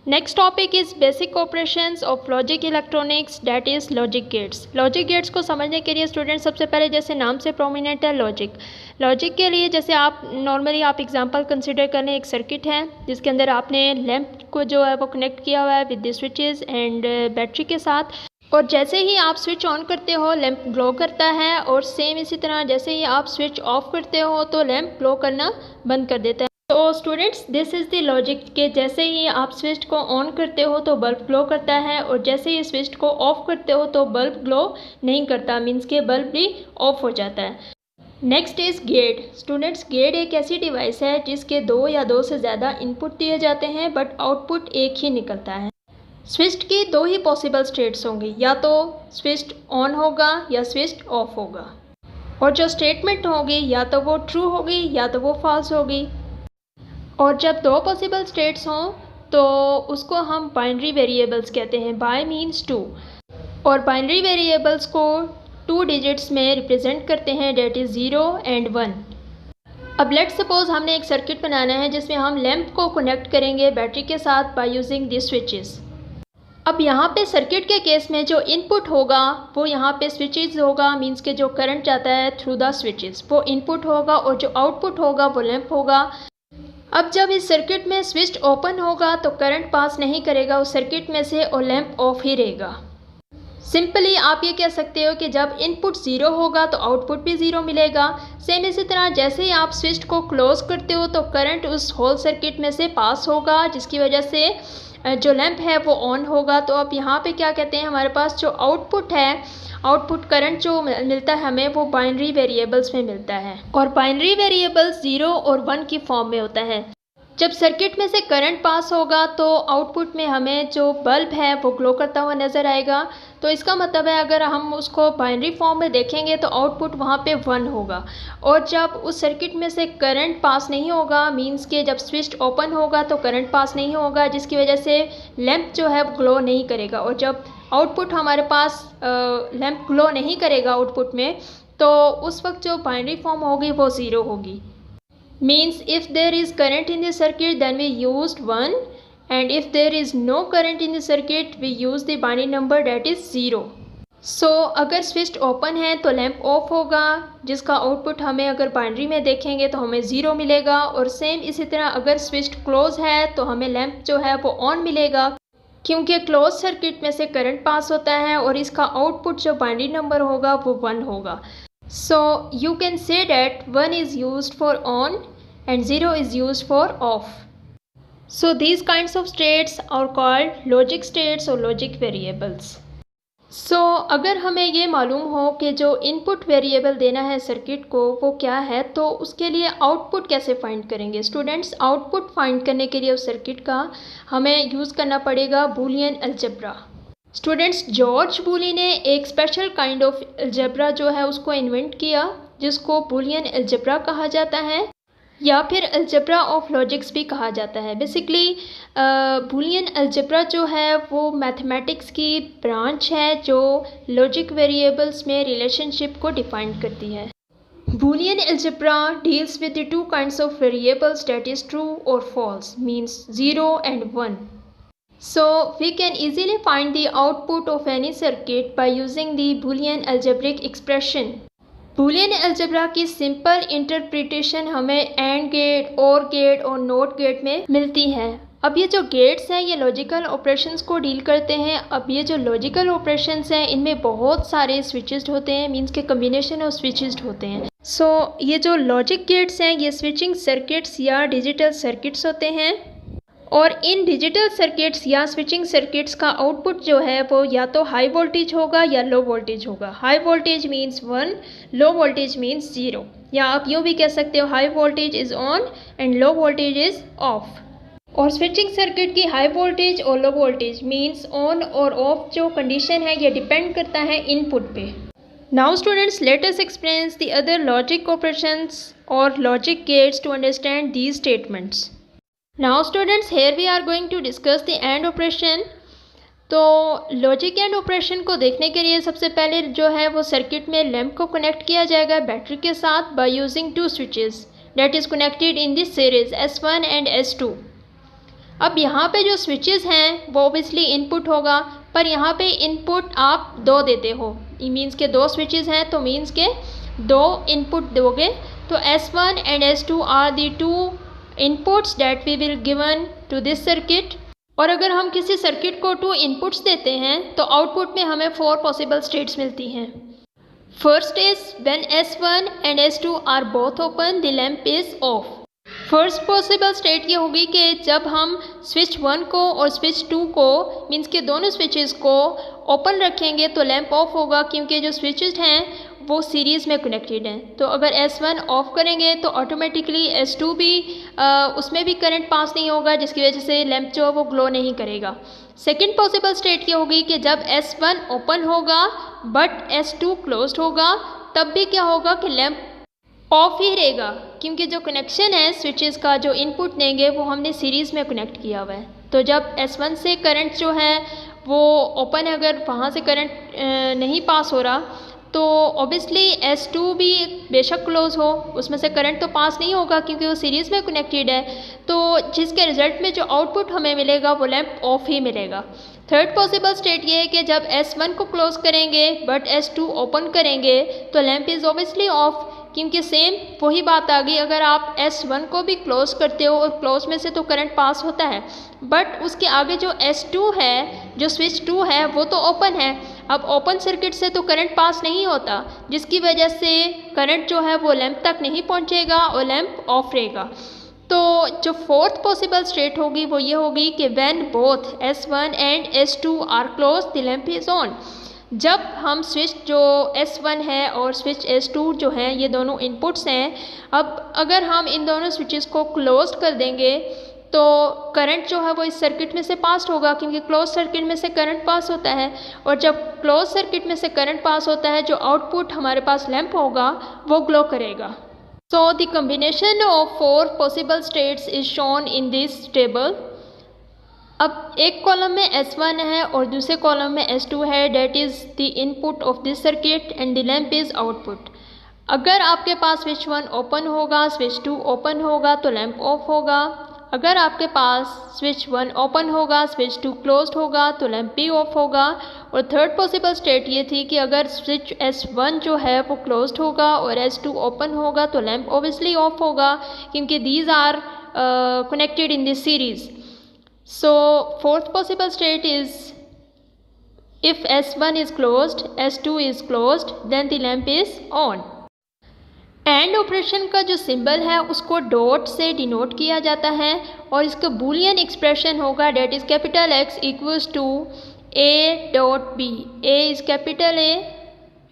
Next topic is basic operations of logic electronics, that is logic gates. Logic gates को समझने के लिए student सबसे पहले जैसे नाम से प्रोमिनेंट है लॉजिक। लॉजिक के लिए जैसे आप नॉर्मली आप एग्जांपल कंसिडर कर लें, एक सर्किट है जिसके अंदर आपने लैंप को जो है वो कनेक्ट किया हुआ है with the switches and battery के साथ, और जैसे ही आप स्विच ऑन करते हो लैंप ग्लो करता है, और सेम इसी तरह जैसे ही आप स्विच ऑफ करते हो तो लैंप ग्लो करना बंद कर देता है। तो students this is the logic के जैसे ही आप स्विच को ऑन करते हो तो बल्ब ग्लो करता है, और जैसे ही स्विच को ऑफ करते हो तो बल्ब ग्लो नहीं करता, मीन्स के बल्ब भी ऑफ हो जाता है। Next is gate. Students gate एक ऐसी डिवाइस है जिसके दो या दो से ज़्यादा इनपुट दिए जाते हैं बट आउटपुट एक ही निकलता है। स्विच की दो ही पॉसिबल स्टेट्स होंगी, या तो स्विच ऑन होगा या स्विच ऑफ होगा, और जो स्टेटमेंट होगी या तो वो ट्रू होगी या तो वो फॉल्स होगी। और जब दो पॉसिबल स्टेट्स हों तो उसको हम बाइनरी वेरिएबल्स कहते हैं। बाय मीन्स टू, और बाइनरी वेरिएबल्स को 2 डिजिट्स में रिप्रेजेंट करते हैं, डेट इज़ 0 एंड 1। अब लेट्स सपोज हमने एक सर्किट बनाना है जिसमें हम लैंप को कनेक्ट करेंगे बैटरी के साथ बाय यूजिंग दिस स्विचेस। अब यहाँ पे सर्किट के केस में जो इनपुट होगा वो यहाँ पे स्विचेस होगा, मीन्स के जो करंट जाता है थ्रू द स्विचेस वो इनपुट होगा, और जो आउटपुट होगा वो लैंप होगा। अब जब इस सर्किट में स्विच ओपन होगा तो करंट पास नहीं करेगा उस सर्किट में से, और लैंप ऑफ ही रहेगा। सिंपली आप ये कह सकते हो कि जब इनपुट 0 होगा तो आउटपुट भी 0 मिलेगा। सेम इसी तरह जैसे ही आप स्विच को क्लोज करते हो तो करंट उस होल सर्किट में से पास होगा, जिसकी वजह से जो लैंप है वो ऑन होगा। तो अब यहाँ पे क्या कहते हैं, हमारे पास जो आउटपुट है, आउटपुट करंट जो मिलता है हमें वो बाइनरी वेरिएबल्स में मिलता है, और बाइनरी वेरिएबल्स 0 और 1 की फॉर्म में होता है। जब सर्किट में से करंट पास होगा तो आउटपुट में हमें जो बल्ब है वो ग्लो करता हुआ नज़र आएगा। तो इसका मतलब है अगर हम उसको बाइनरी फॉर्म में देखेंगे तो आउटपुट वहाँ पे 1 होगा, और जब उस सर्किट में से करंट पास नहीं होगा, मींस के जब स्विच ओपन होगा तो करंट पास नहीं होगा, जिसकी वजह से लैंप जो है ग्लो नहीं करेगा। और जब आउटपुट हमारे पास लैंप ग्लो नहीं करेगा आउटपुट में, तो उस वक्त जो बाइनरी फॉर्म होगी वो 0 होगी। Means if there is current in the circuit then we used 1, and if there is no current in the circuit we use the binary number that is 0. So अगर switch open है तो lamp of होगा, जिसका output हमें अगर binary में देखेंगे तो हमें 0 मिलेगा, और सेम इसी तरह अगर स्विच क्लोज है तो हमें लैंप जो है वो ऑन मिलेगा, क्योंकि क्लोज सर्किट में से करंट पास होता है, और इसका आउटपुट जो बाइनरी नंबर होगा वो 1 होगा। So you can say that 1 is used for on and 0 is used for off. So these kinds of states are called logic states or logic variables. So अगर हमें ये मालूम हो कि जो इनपुट वेरिएबल देना है सर्किट को वो क्या है, तो उसके लिए आउटपुट कैसे फाइंड करेंगे। स्टूडेंट्स आउटपुट फाइंड करने के लिए उस सर्किट का हमें यूज़ करना पड़ेगा बूलियन अलजेब्रा। स्टूडेंट्स जॉर्ज बूली ने एक स्पेशल काइंड ऑफ अलजेब्रा जो है उसको इन्वेंट किया, जिसको बूलियन अलजेब्रा कहा जाता है, या फिर अलजेब्रा ऑफ लॉजिक्स भी कहा जाता है। बेसिकली बूलियन अलजेब्रा जो है वो मैथमेटिक्स की ब्रांच है जो लॉजिक वेरिएबल्स में रिलेशनशिप को डिफाइन करती है। Boolean algebra deals with the 2 kinds of variables, that is true or false, means 0 and 1. So we can easily find the output of any circuit by using the Boolean algebraic expression. Boolean algebra की simple interpretation हमें and gate, और gate और not gate में मिलती है। अब ये जो गेट्स हैं ये लॉजिकल ऑपरेशंस को डील करते हैं। अब ये जो लॉजिकल ऑपरेशंस हैं इनमें बहुत सारे स्विचेस होते हैं, मींस के कम्बिनेशन ऑफ स्विचेस होते हैं। सो ये जो लॉजिक गेट्स हैं ये स्विचिंग सर्किट्स या डिजिटल सर्किट्स होते हैं, और इन डिजिटल सर्किट्स या स्विचिंग सर्किट्स का आउटपुट जो है वो या तो हाई वोल्टेज होगा या लो वोल्टेज होगा। High voltage means 1, low voltage means 0, या आप यूँ भी कह सकते हो high voltage is on and low voltage is of. और स्विचिंग सर्किट की हाई वोल्टेज और लो वोल्टेज मीन्स ऑन और ऑफ जो कंडीशन है ये डिपेंड करता है इनपुट पे। Now students let us explain the other logic operations और logic gates to understand these statements. Now students here we are going to discuss the AND operation। तो logic and operation को देखने के लिए सबसे पहले जो है वो सर्किट में लैंप को कनेक्ट किया जाएगा बैटरी के साथ by using 2 switches that is connected in this series S1 and S2। अब यहाँ पे जो स्विचेस हैं वो ऑब्वियसली इनपुट होगा, पर यहाँ पे इनपुट आप 2 देते हो, मीन्स के 2 स्विचेस हैं तो मीन्स के 2 इनपुट दोगे। तो S1 and S2 are the 2 inputs that we will given to this circuit. और अगर हम किसी सर्किट को 2 इनपुट्स देते हैं तो आउटपुट में हमें 4 पॉसिबल स्टेट्स मिलती हैं। First is when S1 and S2 are both open the lamp is off. First possible state ये होगी कि जब हम स्विच 1 को और स्विच 2 को मीन्स के दोनों स्विचेस को ओपन रखेंगे तो लैम्प ऑफ होगा, क्योंकि जो स्विचेस हैं वो सीरीज़ में कनेक्टेड हैं। तो अगर S1 ऑफ करेंगे तो ऑटोमेटिकली S2 भी उसमें भी करंट पास नहीं होगा, जिसकी वजह से लैम्प जो है वो ग्लो नहीं करेगा। सेकेंड पॉसिबल स्टेट ये होगी कि जब S1 ओपन होगा बट S2 क्लोज्ड होगा, तब भी क्या होगा कि लैम्प ऑफ ही रहेगा, क्योंकि जो कनेक्शन है स्विचेस का जो इनपुट देंगे वो हमने सीरीज़ में कनेक्ट किया हुआ है। तो जब S1 से करंट जो है वो ओपन है, अगर वहाँ से करंट नहीं पास हो रहा तो ऑब्वियसली S2 भी बेशक क्लोज हो, उसमें से करंट तो पास नहीं होगा क्योंकि वो सीरीज़ में कनेक्टेड है, तो जिसके रिजल्ट में जो आउटपुट हमें मिलेगा वो लैम्प ऑफ ही मिलेगा। थर्ड पॉसिबल स्टेट ये है कि जब S1 को क्लोज करेंगे बट S2 ओपन करेंगे तो लैम्प इज़ ऑब्वियसली ऑफ, क्योंकि सेम वही बात आ गई, अगर आप S1 को भी क्लोज करते हो और क्लोज में से तो करंट पास होता है, बट उसके आगे जो S2 है, जो स्विच 2 है वो तो ओपन है। अब ओपन सर्किट से तो करंट पास नहीं होता, जिसकी वजह से करंट जो है वो लैम्प तक नहीं पहुंचेगा और लैम्प ऑफ रहेगा। तो जो फोर्थ पॉसिबल स्टेट होगी वो ये होगी कि when both S1 and S2 are close the lamp is on. जब हम स्विच जो S1 है और स्विच S2 जो है ये दोनों इनपुट्स हैं, अब अगर हम इन दोनों स्विचेस को क्लोज कर देंगे तो करंट जो है वो इस सर्किट में से पास होगा, क्योंकि क्लोज सर्किट में से करंट पास होता है, और जब क्लोज सर्किट में से करंट पास होता है जो आउटपुट हमारे पास लैम्प होगा वो ग्लो करेगा। So the combination of 4 possible states is shown in this table. अब एक कॉलम में S1 है और दूसरे कॉलम में S2 है, that is the input of this circuit and the lamp is output. अगर आपके पास स्विच 1 ओपन होगा, स्विच 2 ओपन होगा तो लैम्प ऑफ होगा। अगर आपके पास स्विच 1 ओपन होगा, स्विच 2 क्लोज्ड होगा तो लैम्प भी ऑफ होगा। और थर्ड पॉसिबल स्टेट ये थी कि अगर स्विच S1 जो है वो क्लोज्ड होगा और S2 ओपन होगा तो लैम्प ऑब्वियसली ऑफ होगा, क्योंकि these are connected in this series. So fourth possible state is if S1 is closed, S2 is closed, then the lamp is on. And operation का जो symbol है उसको dot से denote किया जाता है और इसका बूलियन एक्सप्रेशन होगा that is capital X equals to A dot B. A is capital A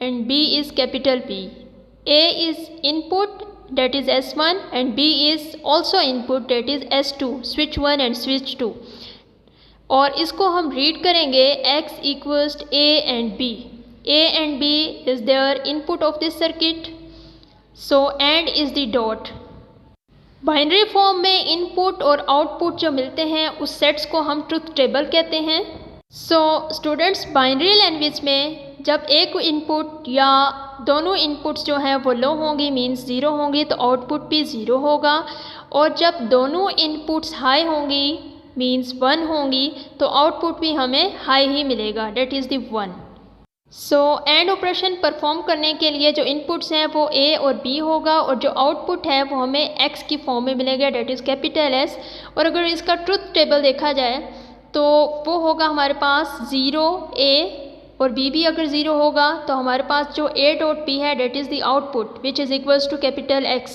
and B is capital B. A is input that is S1 and B is also input that is S2, switch 1 and switch 2, और इसको हम read करेंगे X equals A and B. A and B is their input of this circuit, so and is the dot. Binary form में input और output जो मिलते हैं उस सेट्स को हम ट्रुथ टेबल कहते हैं। सो स्टूडेंट्स, बाइनरी लैंग्वेज में जब एक इनपुट या दोनों इनपुट्स जो हैं वो लो होंगी मीन्स ज़ीरो होंगी तो आउटपुट भी ज़ीरो होगा, और जब दोनों इनपुट्स हाई होंगी मीन्स 1 होंगी तो आउटपुट भी हमें हाई ही मिलेगा, date is the 1। So and operation perform करने के लिए जो इनपुट्स हैं वो A और B होगा और जो आउटपुट है वो हमें X की फॉर्म में मिलेगा, डेट इज़ कैपिटल S। और अगर इसका ट्रुथ टेबल देखा जाए तो वो होगा हमारे पास 0 A और B भी अगर 0 होगा तो हमारे पास जो A डॉट B है that is the output which is equals to capital X,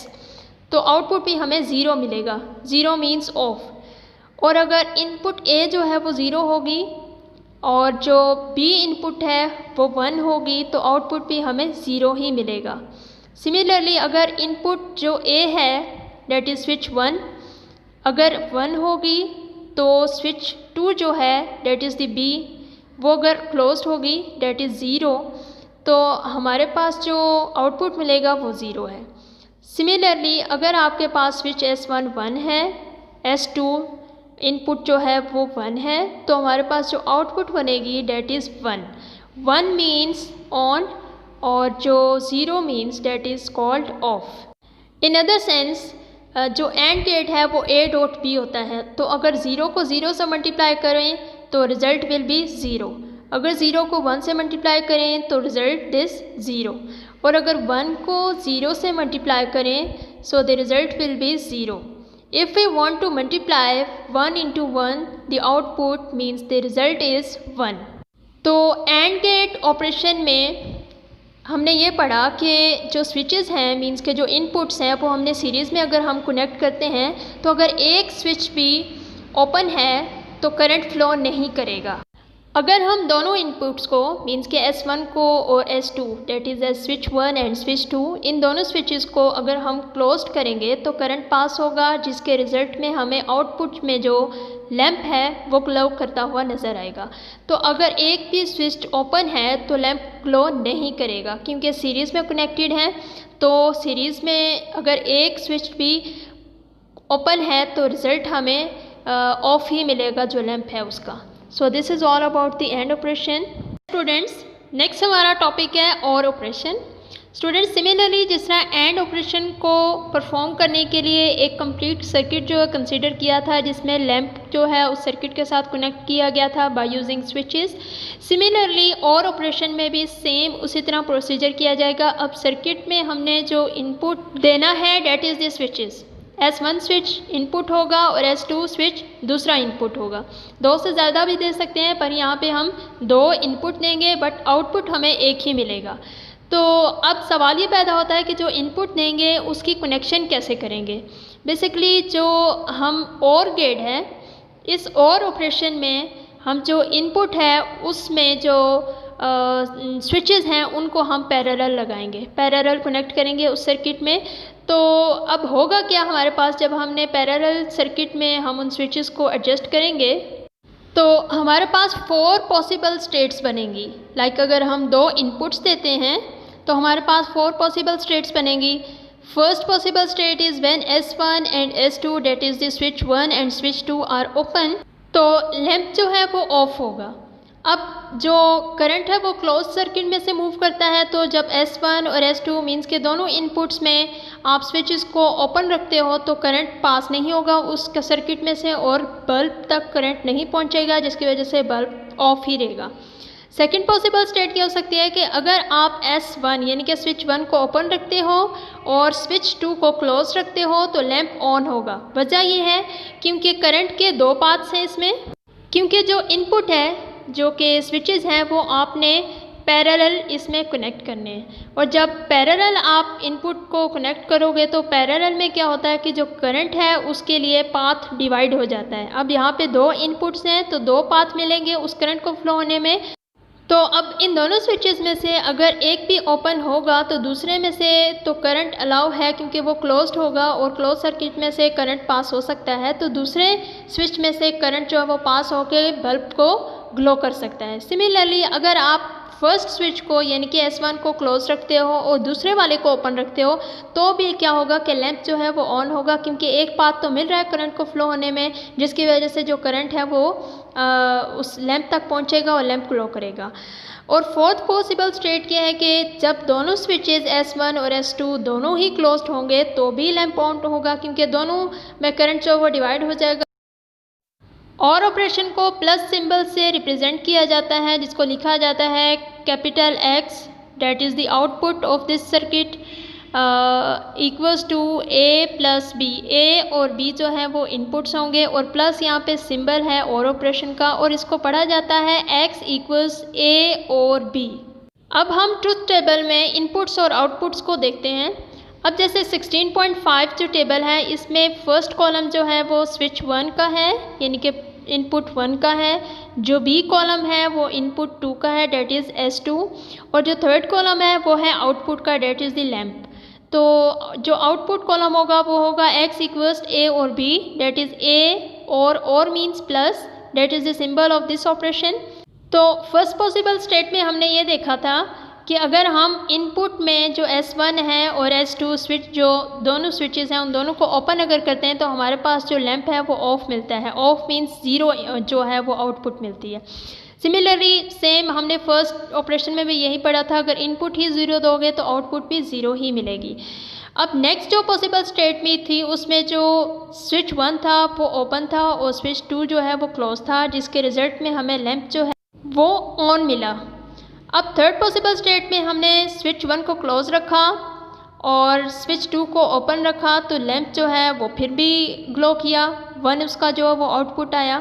तो आउटपुट भी हमें 0 मिलेगा, 0 मीन्स ऑफ। और अगर इनपुट A जो है वो 0 होगी और जो B इनपुट है वो 1 होगी तो आउटपुट भी हमें 0 ही मिलेगा। सिमिलरली अगर इनपुट जो A है डेट इज़ स्विच 1 अगर 1 होगी तो स्विच 2 जो है डेट इज़ द B वो अगर क्लोज्ड होगी डेट इज़ 0, तो हमारे पास जो आउटपुट मिलेगा वो 0 है। सिमिलरली अगर आपके पास स्विच S1 1 है, S2 इनपुट जो है वो 1 है, तो हमारे पास जो आउटपुट बनेगी डेट इज़ 1। 1 मीन्स ऑन और जो 0 means that is called off. In other sense जो एंड गेट है वो ए डॉट बी होता है। तो अगर 0 को 0 से मल्टीप्लाई करें तो रिज़ल्ट विल बी 0। अगर 0 को 1 से मल्टीप्लाई करें तो रिज़ल्ट इज़ 0। और अगर 1 को 0 से मल्टीप्लाई करें so the result will be 0। If we want to multiply 1 into 1, the output means the result is 1। तो एंड गेट ऑपरेशन में हमने ये पढ़ा कि जो स्विचेस हैं मींस के जो इनपुट्स हैं वो हमने सीरीज़ में अगर हम कनेक्ट करते हैं तो अगर एक स्विच भी ओपन है तो करंट फ्लो नहीं करेगा। अगर हम दोनों इनपुट्स को मींस के S1 को और S2 that is as switch 1 and switch 2 इन दोनों स्विचेस को अगर हम क्लोज्ड करेंगे तो करंट पास होगा, जिसके रिज़ल्ट में हमें आउटपुट में जो लैंप है वो ग्लो करता हुआ नज़र आएगा। तो अगर एक भी स्विच ओपन है तो लैंप ग्लो नहीं करेगा क्योंकि सीरीज़ में कनेक्टेड है। तो सीरीज़ में अगर एक स्विच भी ओपन है तो रिज़ल्ट हमें ऑफ ही मिलेगा जो लैंप है उसका। सो this is all about the end operation. Students next हमारा टॉपिक है और ऑपरेशन। स्टूडेंट्स सिमिलरली जिस तरह एंड ऑपरेशन को परफॉर्म करने के लिए एक कंप्लीट सर्किट जो है कंसीडर किया था जिसमें लैंप जो है उस सर्किट के साथ कनेक्ट किया गया था बाय यूजिंग स्विचेस, सिमिलरली और ऑपरेशन में भी सेम उसी तरह प्रोसीजर किया जाएगा। अब सर्किट में हमने जो इनपुट देना है that is the switches. S1 switch input होगा और S2 स्विच दूसरा इनपुट होगा। 2 से ज़्यादा भी दे सकते हैं पर यहाँ पे हम 2 इनपुट देंगे बट आउटपुट हमें एक ही मिलेगा। तो अब सवाल ये पैदा होता है कि जो इनपुट देंगे उसकी कनेक्शन कैसे करेंगे। बेसिकली जो हम और गेट है इस और ऑपरेशन में हम जो इनपुट है उसमें जो स्विचेस हैं उनको हम पैरेलल लगाएंगे, पैरेलल कनेक्ट करेंगे उस सर्किट में। तो अब होगा क्या हमारे पास जब हमने पैरेलल सर्किट में हम उन स्विचेस को एडजस्ट करेंगे तो हमारे पास 4 पॉसिबल स्टेट्स बनेंगी। लाइक अगर हम 2 इनपुट्स देते हैं तो हमारे पास 4 पॉसिबल स्टेट्स बनेंगी। First possible state is when S1 and S2 that is the switch 1 and switch 2 are open, तो लैंप जो है वो ऑफ होगा। अब जो करंट है वो क्लोज सर्किट में से मूव करता है, तो जब S1 और S2 मींस के दोनों इनपुट्स में आप स्विचेस को ओपन रखते हो तो करंट पास नहीं होगा उस सर्किट में से और बल्ब तक करंट नहीं पहुंचेगा, जिसकी वजह से बल्ब ऑफ ही रहेगा। सेकेंड पॉसिबल स्टेट क्या हो सकती है कि अगर आप S1 यानी कि स्विच 1 को ओपन रखते हो और स्विच 2 को क्लोज रखते हो तो लैंप ऑन होगा। वजह ये है क्योंकि करंट के 2 पाथ्स हैं इसमें, क्योंकि जो इनपुट है जो कि स्विचेस हैं वो आपने पैरेलल इसमें कनेक्ट करने हैं। और जब पैरेलल आप इनपुट को कनेक्ट करोगे तो पैरेलल में क्या होता है कि जो करंट है उसके लिए पाथ डिवाइड हो जाता है। अब यहाँ पे 2 इनपुट्स हैं तो 2 पाथ मिलेंगे उस करंट को फ्लो होने में। तो अब इन दोनों स्विचेस में से अगर एक भी ओपन होगा तो दूसरे में से तो करंट अलाउ है क्योंकि वो क्लोज्ड होगा और क्लोज सर्किट में से करंट पास हो सकता है, तो दूसरे स्विच में से करंट जो है वो पास होकर बल्ब को ग्लो कर सकता है। सिमिलरली अगर आप फर्स्ट स्विच को यानी कि S1 को क्लोज रखते हो और दूसरे वाले को ओपन रखते हो तो भी क्या होगा कि लैंप जो है वो ऑन होगा, क्योंकि एक पाथ तो मिल रहा है करंट को फ्लो होने में, जिसकी वजह से जो करंट है वो उस लैंप तक पहुंचेगा और लैंप ग्लो करेगा। और फोर्थ पॉसिबल स्टेट क्या है कि जब दोनों स्विचेस S1 और S2 दोनों ही क्लोज्ड होंगे तो भी लैंप ऑन होगा, क्योंकि दोनों में करंट जो वो डिवाइड हो जाएगा। और ऑपरेशन को प्लस सिंबल से रिप्रेजेंट किया जाता है जिसको लिखा जाता है capital X, that is the output of this circuit equals to A plus B। A और B जो है वो इनपुट्स होंगे और प्लस यहाँ पे सिंबल है और ऑपरेशन का, और इसको पढ़ा जाता है X इक्वल्स A और B। अब हम ट्रुथ टेबल में इनपुट्स और आउटपुट्स को देखते हैं। अब जैसे 16.5 जो टेबल है इसमें फर्स्ट कॉलम जो है वो स्विच 1 का है यानी कि इनपुट 1 का है, जो बी कॉलम है वो इनपुट 2 का है डेट इज़ S2, और जो थर्ड कॉलम है वो है आउटपुट का डेट इज़ द लैंप। तो जो आउटपुट कॉलम होगा वो होगा X इक्वल्स A और B, डेट इज़ A और means plus, date is the symbol of this operation. तो फर्स्ट पॉसिबल स्टेट में हमने ये देखा था कि अगर हम इनपुट में जो S1 है और S2 स्विच जो दोनों स्विचेस हैं उन दोनों को ओपन अगर करते हैं तो हमारे पास जो लैंप है वो ऑफ मिलता है। ऑफ मीन्स 0 जो है वो आउटपुट मिलती है। सिमिलरली सेम हमने फर्स्ट ऑपरेशन में भी यही पढ़ा था, अगर इनपुट ही 0 दोगे तो आउटपुट भी 0 ही मिलेगी। अब नेक्स्ट जो पॉसिबल स्टेट में थी उसमें जो स्विच 1 था वो ओपन था और स्विच 2 जो है वो क्लोज था, जिसके रिजल्ट में हमें लैंप जो है वो ऑन मिला। अब थर्ड पॉसिबल स्टेट में हमने स्विच 1 को क्लोज रखा और स्विच 2 को ओपन रखा तो लैंप जो है वो फिर भी ग्लो किया, 1 उसका जो है वो आउटपुट आया।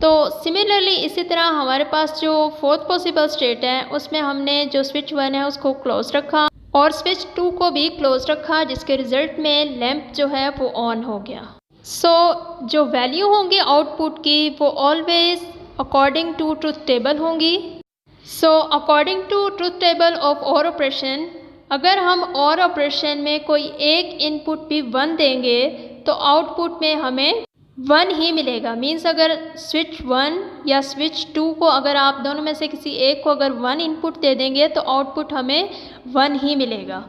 तो सिमिलरली इसी तरह हमारे पास जो फोर्थ पॉसिबल स्टेट है उसमें हमने जो स्विच 1 है उसको क्लोज रखा और स्विच 2 को भी क्लोज रखा, जिसके रिजल्ट में लैंप जो है वो ऑन हो गया। जो वैल्यू होंगी आउटपुट की वो always according to truth table होंगी। According to truth table of OR operation, अगर हम OR ऑपरेशन में कोई एक इनपुट भी 1 देंगे तो आउटपुट में हमें 1 ही मिलेगा। मीन्स अगर स्विच 1 या स्विच 2 को अगर आप दोनों में से किसी एक को अगर 1 इनपुट दे देंगे तो आउटपुट हमें 1 ही मिलेगा।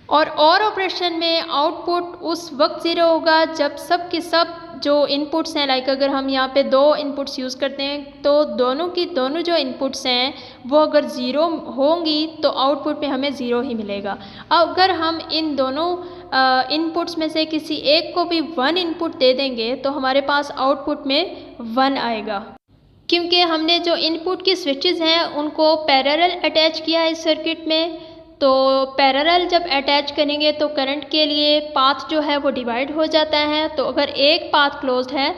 और OR ऑपरेशन में आउटपुट उस वक्त 0 होगा जब सब के सब जो इनपुट्स हैं, लाइक अगर हम यहाँ पे 2 इनपुट्स यूज़ करते हैं तो दोनों जो इनपुट्स हैं वो अगर 0 होंगी तो आउटपुट पे हमें 0 ही मिलेगा। अगर हम इन दोनों इनपुट्स में से किसी एक को भी 1 इनपुट दे देंगे तो हमारे पास आउटपुट में 1 आएगा, क्योंकि हमने जो इनपुट की स्विचेस हैं उनको पैरेलल अटैच किया है इस सर्किट में। तो पैरेलल जब अटैच करेंगे तो करंट के लिए पाथ जो है वो डिवाइड हो जाता है। तो अगर एक पाथ क्लोज्ड है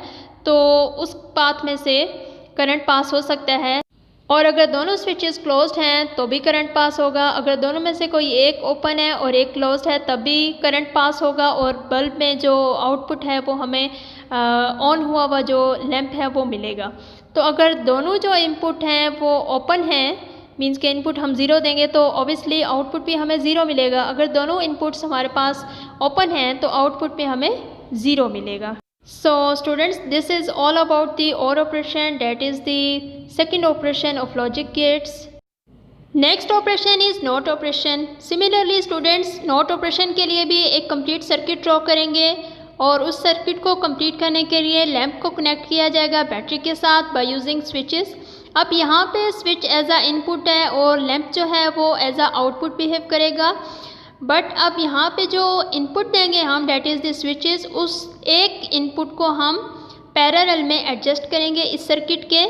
तो उस पाथ में से करंट पास हो सकता है, और अगर दोनों स्विचेस क्लोज्ड हैं तो भी करंट पास होगा। अगर दोनों में से कोई एक ओपन है और एक क्लोज्ड है तब भी करंट पास होगा और बल्ब में जो आउटपुट है वो हमें ऑन हुआ हुआ जो लैंप है वो मिलेगा। तो अगर दोनों जो इनपुट हैं वो ओपन हैं, मीन्स के इनपुट हम 0 देंगे तो ऑब्वियसली आउटपुट भी हमें 0 मिलेगा। अगर दोनों इनपुट्स हमारे पास ओपन हैं तो आउटपुट में हमें 0 मिलेगा। So students, this is all about the OR operation, that is the second operation of logic gates. Next operation is not operation. Similarly students not operation के लिए भी एक कंप्लीट सर्किट ड्रॉ करेंगे और उस सर्किट को कंप्लीट करने के लिए लैंप को कनेक्ट किया जाएगा बैटरी के साथ बाय यूजिंग स्विचेस। अब यहाँ पे स्विच एज आ इनपुट है और लैंप जो है वो एज आ आउटपुट बिहेव करेगा। बट अब यहाँ पे जो इनपुट देंगे हम, डेट इज़ द स्विचेस, उस एक इनपुट को हम पैरेलल में एडजस्ट करेंगे इस सर्किट के।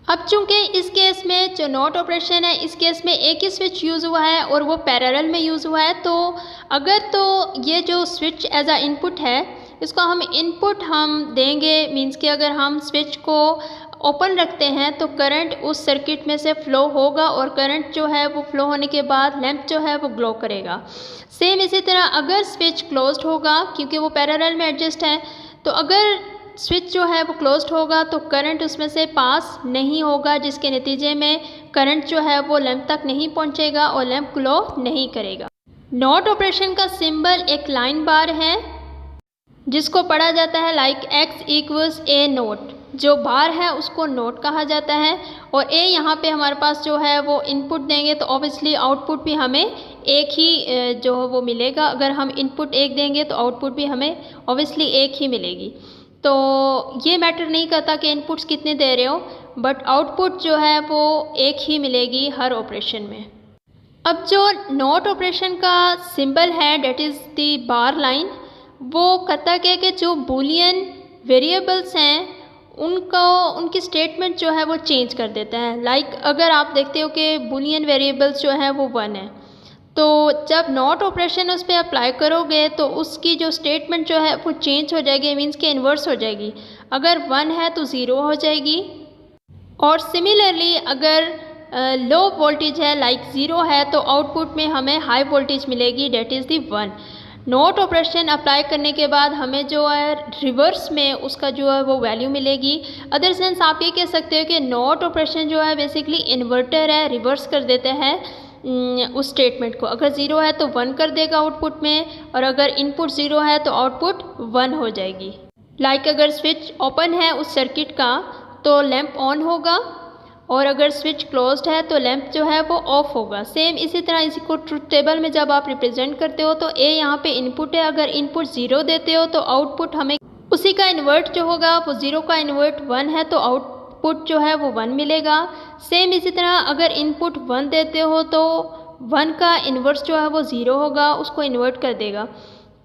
अब चूँकि इस केस में जो नॉट ऑपरेशन है इस केस में एक ही स्विच यूज़ हुआ है और वो पैरेलल में यूज़ हुआ है, तो अगर तो ये जो स्विच एज आ इनपुट है इसको हम इनपुट हम देंगे, मीन्स कि अगर हम स्विच को ओपन रखते हैं तो करंट उस सर्किट में से फ़्लो होगा और करंट जो है वो फ़्लो होने के बाद लैंप जो है वो ग्लो करेगा। सेम इसी तरह अगर स्विच क्लोज्ड होगा, क्योंकि वो पैरेलल में एडजस्ट है, तो अगर स्विच जो है वो क्लोज्ड होगा तो करंट उसमें से पास नहीं होगा, जिसके नतीजे में करंट जो है वो लैंप तक नहीं पहुंचेगा और लैंप ग्लो नहीं करेगा। नॉट ऑपरेशन का सिंबल एक लाइन बार है जिसको पढ़ा जाता है like x equals a note. जो बार है उसको नोट कहा जाता है और ए यहाँ पे हमारे पास जो है वो इनपुट देंगे तो ऑब्वियसली आउटपुट भी हमें एक ही जो वो मिलेगा। अगर हम इनपुट एक देंगे तो आउटपुट भी हमें ऑब्वियसली एक ही मिलेगी। तो ये मैटर नहीं करता कि इनपुट्स कितने दे रहे हो, बट आउटपुट जो है वो एक ही मिलेगी हर ऑपरेशन में। अब जो नॉट ऑपरेशन का सिंबल है that is the bar line, वो कहता क्या कि जो बूलियन वेरिएबल्स हैं उनकी स्टेटमेंट जो है वो चेंज कर देता है। लाइक अगर आप देखते हो कि बूलियन वेरिएबल्स जो है वो 1 है, तो जब नॉट ऑपरेशन उस पर अप्लाई करोगे तो उसकी जो स्टेटमेंट जो है वो चेंज हो जाएगी, मीन्स के इन्वर्स हो जाएगी। अगर 1 है तो 0 हो जाएगी, और सिमिलरली अगर लो वोल्टेज है लाइक 0 है तो आउटपुट में हमें हाई वोल्टेज मिलेगी, that is the 1। Not operation apply करने के बाद हमें जो है रिवर्स में उसका जो है वो वैल्यू मिलेगी। अदर सेंस आप ये कह सकते हो कि नॉट ऑपरेशन जो है बेसिकली इन्वर्टर है, रिवर्स कर देते हैं उस स्टेटमेंट को। अगर 0 है तो 1 कर देगा आउटपुट में, और अगर इनपुट 0 है तो आउटपुट 1 हो जाएगी। लाइक अगर स्विच ओपन है उस सर्किट का तो लैंप ऑन होगा, और अगर स्विच क्लोज्ड है तो लैंप जो है वो ऑफ होगा। सेम इसी तरह इसी को ट्रुथ टेबल में जब आप रिप्रेजेंट करते हो तो ए यहाँ पे इनपुट है, अगर इनपुट 0 देते हो तो आउटपुट हमें उसी का इन्वर्ट जो होगा वो 0 का इन्वर्ट 1 है तो आउटपुट जो है वो 1 मिलेगा। सेम इसी तरह अगर इनपुट 1 देते हो तो 1 का इन्वर्स जो है वो 0 होगा, उसको इन्वर्ट कर देगा,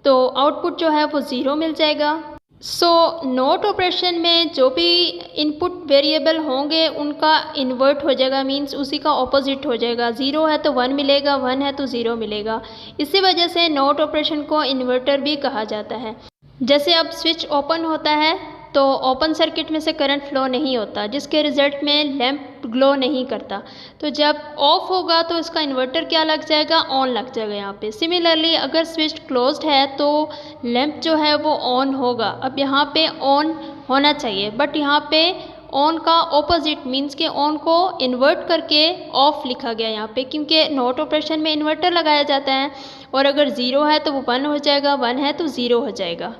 तो आउटपुट जो है वो 0 मिल जाएगा। सो नोट ऑपरेशन में जो भी इनपुट वेरिएबल होंगे उनका इन्वर्ट हो जाएगा, मींस उसी का ऑपोजिट हो जाएगा। 0 है तो 1 मिलेगा, 1 है तो 0 मिलेगा। इसी वजह से नोट ऑपरेशन को इन्वर्टर भी कहा जाता है। जैसे अब स्विच ओपन होता है तो ओपन सर्किट में से करंट फ्लो नहीं होता, जिसके रिजल्ट में लैंप ग्लो नहीं करता। तो जब ऑफ होगा तो इसका इन्वर्टर क्या लग जाएगा, ऑन लग जाएगा यहाँ पे। सिमिलरली अगर स्विच क्लोज्ड है तो लैंप जो है वो ऑन होगा। अब यहाँ पे ऑन होना चाहिए, बट यहाँ पे ऑन का ऑपोजिट मीन्स के ऑन को इन्वर्ट करके ऑफ लिखा गया यहाँ पे, क्योंकि नोट ऑपरेशन में इन्वर्टर लगाया जाता है और अगर 0 है तो वो 1 हो जाएगा, 1 है तो 0 हो जाएगा।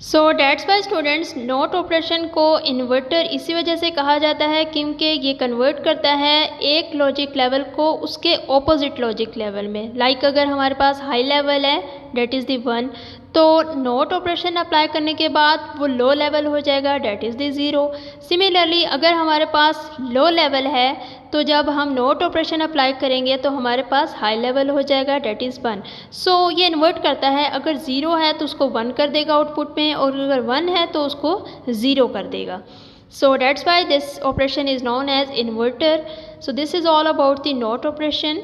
सो that's why students note operation को इन्वर्टर इसी वजह से कहा जाता है क्योंकि ये कन्वर्ट करता है एक लॉजिक लेवल को उसके ऑपोजिट लॉजिक लेवल में। लाइक अगर हमारे पास हाई लेवल है डेट इज़ द 1, तो नोट ऑपरेशन अप्लाई करने के बाद वो लो लेवल हो जाएगा डेट इज़ द 0। सिमिलरली अगर हमारे पास लो लेवल है तो जब हम नोट ऑपरेशन अप्लाई करेंगे तो हमारे पास हाई लेवल हो जाएगा डेट इज़ 1। सो ये इन्वर्ट करता है, अगर 0 है तो उसको 1 कर देगा आउटपुट में, और अगर 1 है तो उसको 0 कर देगा। So that's why this operation is known as inverter. So this is all about the not operation.